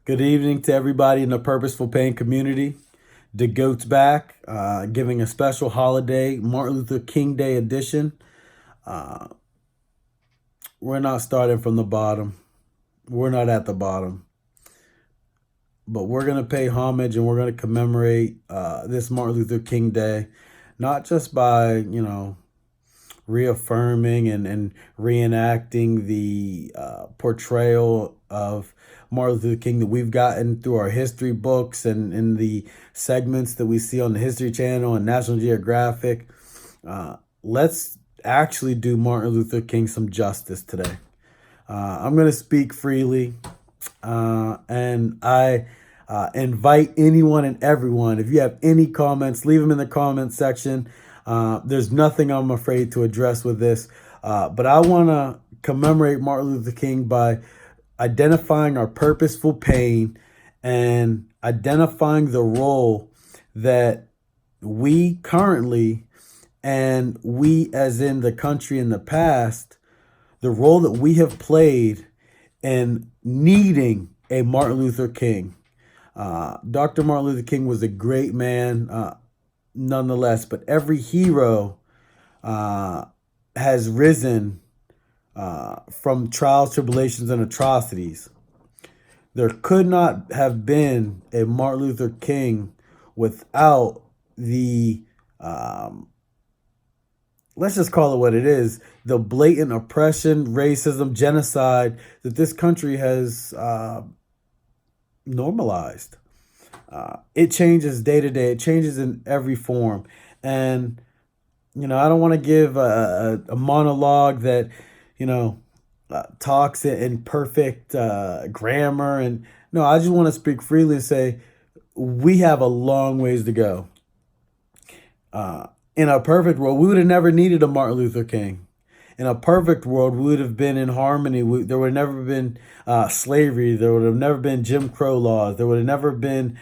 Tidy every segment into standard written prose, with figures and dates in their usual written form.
Good evening to everybody in the Purposeful Pain community. The Goat's back, giving a special holiday, Martin Luther King Day edition. Uh, we're not starting from the bottom. We're not at the bottom. But we're going to pay homage and we're going to commemorate this Martin Luther King Day, not just by, reaffirming and reenacting the portrayal of Martin Luther King that we've gotten through our history books and in the segments that we see on the History Channel and National Geographic. Let's actually do Martin Luther King some justice today. I'm going to speak freely, and I invite anyone and everyone, if you have any comments, leave them in the comments section. There's nothing I'm afraid to address with this, but I want to commemorate Martin Luther King by identifying our purposeful pain and identifying the role that we currently and we as in the country in the past, the role that we have played in needing a Martin Luther King. Dr. Martin Luther King was a great man, nonetheless, but every hero has risen from trials, tribulations, and atrocities. There could not have been a Martin Luther King without the, let's just call it what it is, the blatant oppression, racism, genocide that this country has normalized. It changes day to day. It changes in every form. And, I don't want to give a monologue that, talks in perfect grammar. And no, I just want to speak freely and say we have a long ways to go. In a perfect world, we would have never needed a Martin Luther King. In a perfect world, we would have been in harmony. There would have never been slavery. There would have never been Jim Crow laws. There would have never been,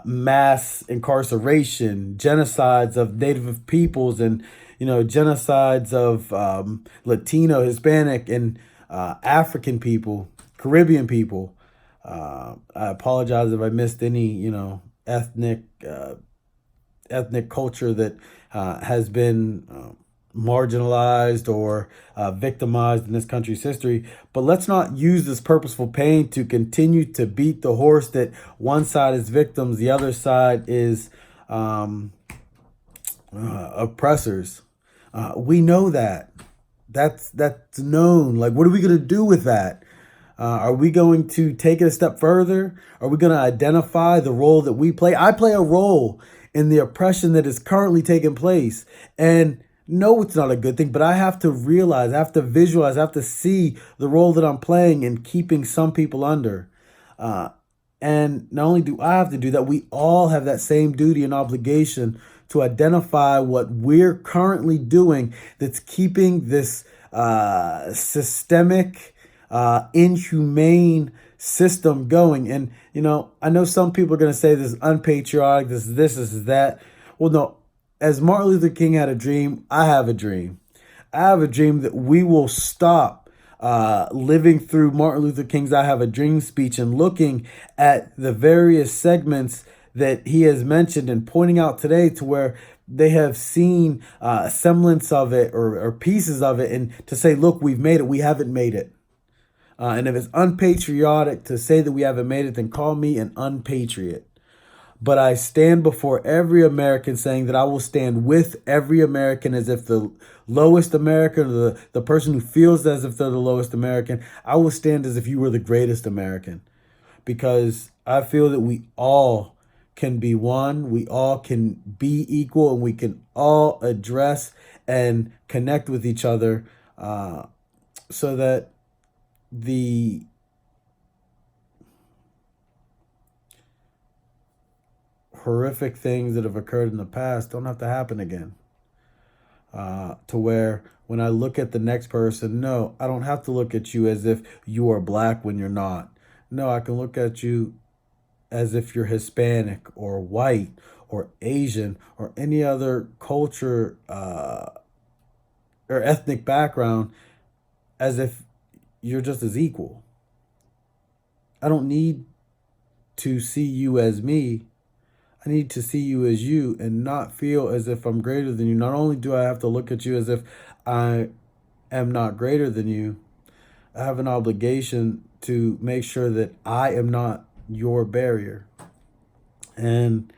mass incarceration, genocides of Native peoples, and genocides of Latino, Hispanic, and African people, Caribbean people. I apologize if I missed any, ethnic culture that has been marginalized or victimized in this country's history. But let's not use this purposeful pain to continue to beat the horse that one side is victims, the other side is oppressors. We know that. That's known. Like, what are we going to do with that? Are we going to take it a step further? Are we going to identify the role that we play? I play a role in the oppression that is currently taking place. And no, it's not a good thing, but I have to realize, I have to visualize, I have to see the role that I'm playing in keeping some people under. And not only do I have to do that, we all have that same duty and obligation to identify what we're currently doing that's keeping this systemic, inhumane system going. And, I know some people are going to say this is unpatriotic, this is that. Well, no, as Martin Luther King had a dream, I have a dream. I have a dream that we will stop living through Martin Luther King's I Have a Dream speech and looking at the various segments that he has mentioned and pointing out today to where they have seen semblance of it or pieces of it, and to say, look, we've made it, we haven't made it. And if it's unpatriotic to say that we haven't made it, then call me an unpatriot. But I stand before every American saying that I will stand with every American as if the lowest American, or the person who feels as if they're the lowest American, I will stand as if you were the greatest American. Because I feel that we all can be one, we all can be equal, and we can all address and connect with each other so that the horrific things that have occurred in the past don't have to happen again. To where when I look at the next person, no, I don't have to look at you as if you are black when you're not. No, I can look at you as if you're Hispanic or white or Asian or any other culture or ethnic background, as if you're just as equal. I don't need to see you as me. I need to see you as you and not feel as if I'm greater than you. Not only do I have to look at you as if I am not greater than you, I have an obligation to make sure that I am not your barrier. And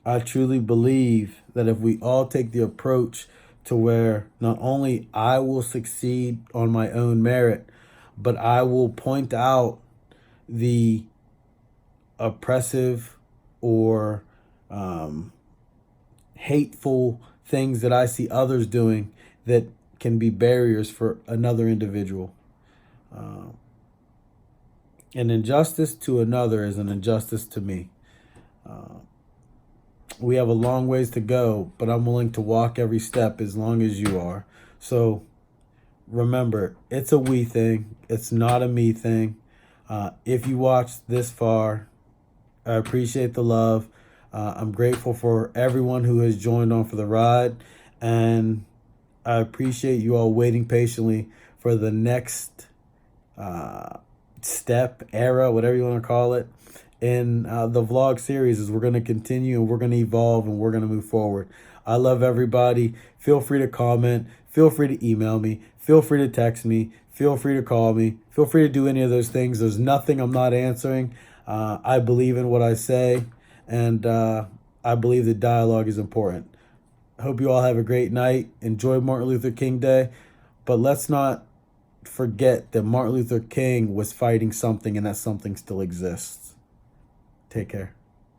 I truly believe that if we all take the approach to where not only I will succeed on my own merit, but I will point out the oppressive or hateful things that I see others doing that can be barriers for another individual. An injustice to another is an injustice to me. We have a long ways to go, but I'm willing to walk every step as long as you are. So remember, it's a we thing. It's not a me thing. If you watched this far, I appreciate the love. I'm grateful for everyone who has joined on for the ride. And I appreciate you all waiting patiently for the next step, era, whatever you want to call it, in the vlog series. Is we're going to continue and we're going to evolve and we're going to move forward. I love everybody. Feel free to comment. Feel free to email me. Feel free to text me. Feel free to call me. Feel free to do any of those things. There's nothing I'm not answering. I believe in what I say, and I believe that dialogue is important. I hope you all have a great night. Enjoy Martin Luther King Day, but let's not forget that Martin Luther King was fighting something and that something still exists. Take care.